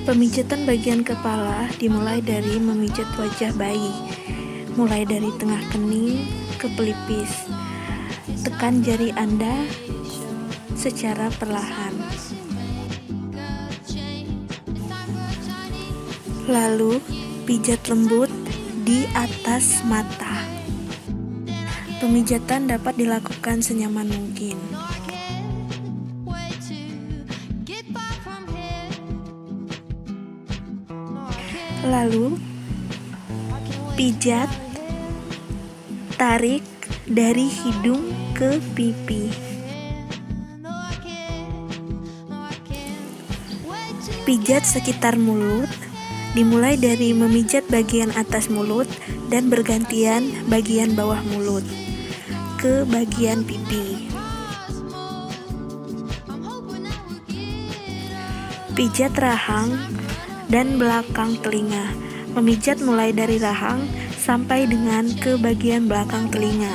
Pemijatan bagian kepala dimulai dari memijat wajah bayi, mulai dari tengah kening ke pelipis. Tekan jari Anda secara perlahan. Lalu, pijat lembut di atas mata. Pemijatan dapat dilakukan senyaman mungkin. Lalu, pijat, tarik dari hidung ke pipi. Pijat sekitar mulut, dimulai dari memijat bagian atas mulut dan bergantian bagian bawah mulut ke bagian pipi. Pijat rahang dan belakang telinga, memijat mulai dari rahang sampai dengan ke bagian belakang telinga.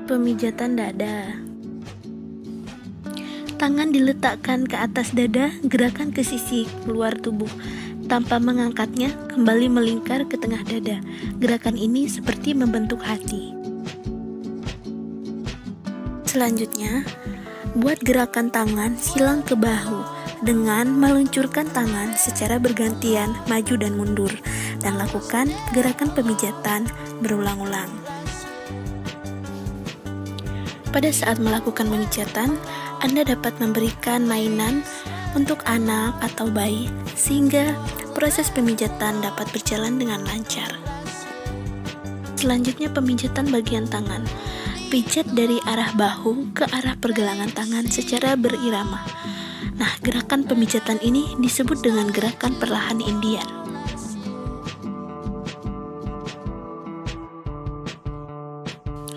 Pemijatan dada. Tangan diletakkan ke atas dada, gerakan ke sisi luar tubuh. Tanpa mengangkatnya, kembali melingkar ke tengah dada. Gerakan ini seperti membentuk hati. Selanjutnya, buat gerakan tangan silang ke bahu dengan meluncurkan tangan secara bergantian maju dan mundur, dan lakukan gerakan pemijatan berulang-ulang. Pada saat melakukan pemijatan, Anda dapat memberikan mainan untuk anak atau bayi sehingga proses pemijatan dapat berjalan dengan lancar. Selanjutnya, pemijatan bagian tangan. Pijat dari arah bahu ke arah pergelangan tangan secara berirama. Nah, gerakan pemijatan ini disebut dengan gerakan perlahan Indian.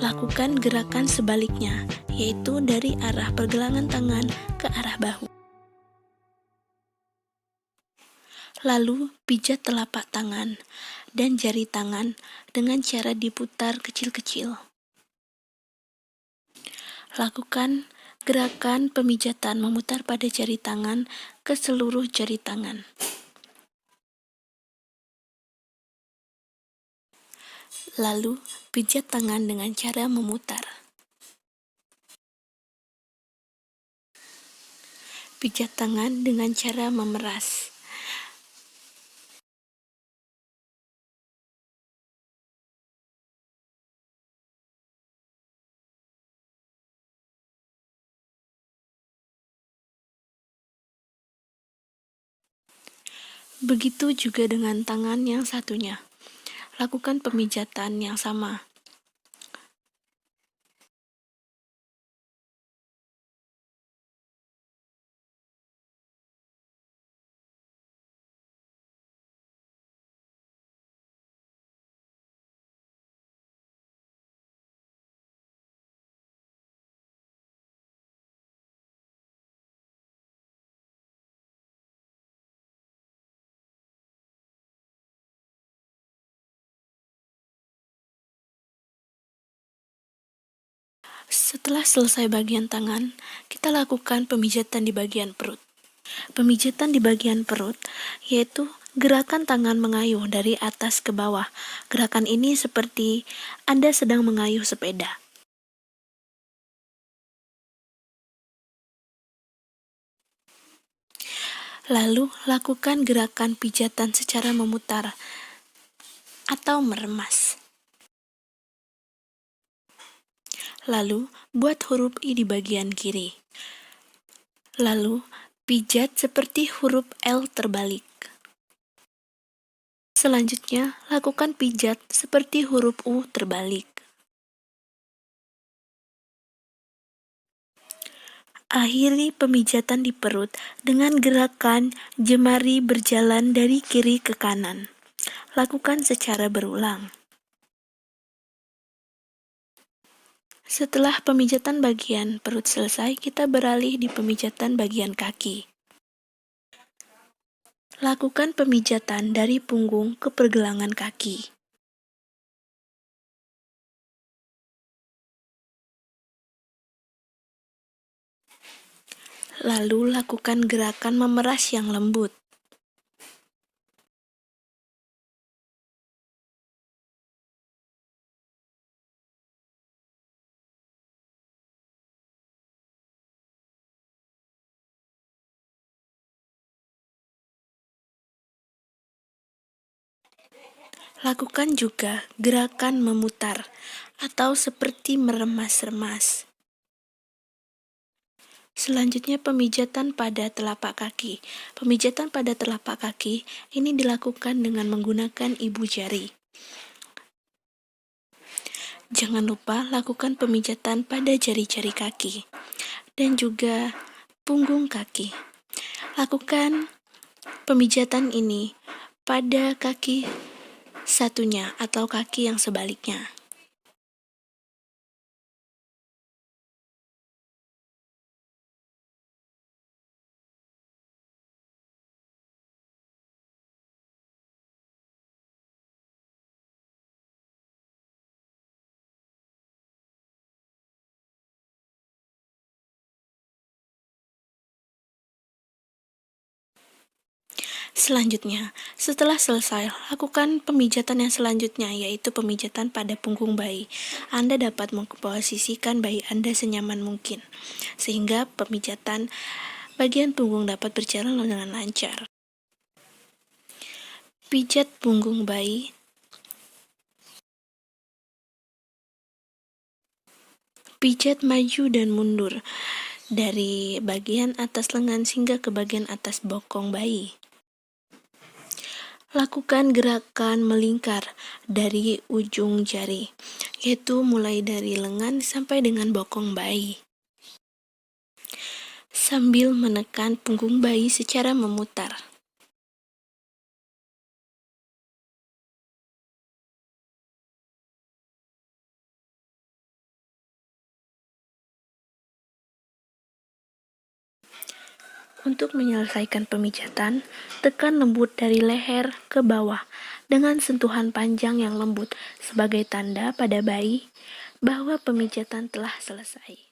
Lakukan gerakan sebaliknya, yaitu dari arah pergelangan tangan ke arah bahu. Lalu, pijat telapak tangan dan jari tangan dengan cara diputar kecil-kecil. Lakukan gerakan pemijatan memutar pada jari tangan ke seluruh jari tangan. Lalu, pijat tangan dengan cara memutar. Pijat tangan dengan cara memeras. Begitu juga dengan tangan yang satunya. Lakukan pemijatan yang sama. Setelah selesai bagian tangan, kita lakukan pemijatan di bagian perut. Pemijatan di bagian perut yaitu gerakan tangan mengayuh dari atas ke bawah. Gerakan ini seperti Anda sedang mengayuh sepeda. Lalu, lakukan gerakan pijatan secara memutar atau meremas. Lalu, buat huruf I di bagian kiri. Lalu, pijat seperti huruf L terbalik. Selanjutnya, lakukan pijat seperti huruf U terbalik. Akhiri pemijatan di perut dengan gerakan jemari berjalan dari kiri ke kanan. Lakukan secara berulang. Setelah pemijatan bagian perut selesai, kita beralih di pemijatan bagian kaki. Lakukan pemijatan dari punggung ke pergelangan kaki. Lalu lakukan gerakan memeras yang lembut. Lakukan juga gerakan memutar atau seperti meremas-remas. Selanjutnya pemijatan pada telapak kaki. Pemijatan pada telapak kaki ini dilakukan dengan menggunakan ibu jari. Jangan lupa lakukan pemijatan pada jari-jari kaki dan juga punggung kaki. Lakukan pemijatan ini pada kaki satunya atau kaki yang sebaliknya. Selanjutnya, setelah selesai, lakukan pemijatan yang selanjutnya, yaitu pemijatan pada punggung bayi. Anda dapat memposisikan bayi Anda senyaman mungkin, sehingga pemijatan bagian punggung dapat berjalan dengan lancar. Pijat punggung bayi. Pijat maju dan mundur dari bagian atas lengan hingga ke bagian atas bokong bayi. Lakukan gerakan melingkar dari ujung jari, yaitu mulai dari lengan sampai dengan bokong bayi, sambil menekan punggung bayi secara memutar. Untuk menyelesaikan pemijatan, tekan lembut dari leher ke bawah dengan sentuhan panjang yang lembut sebagai tanda pada bayi bahwa pemijatan telah selesai.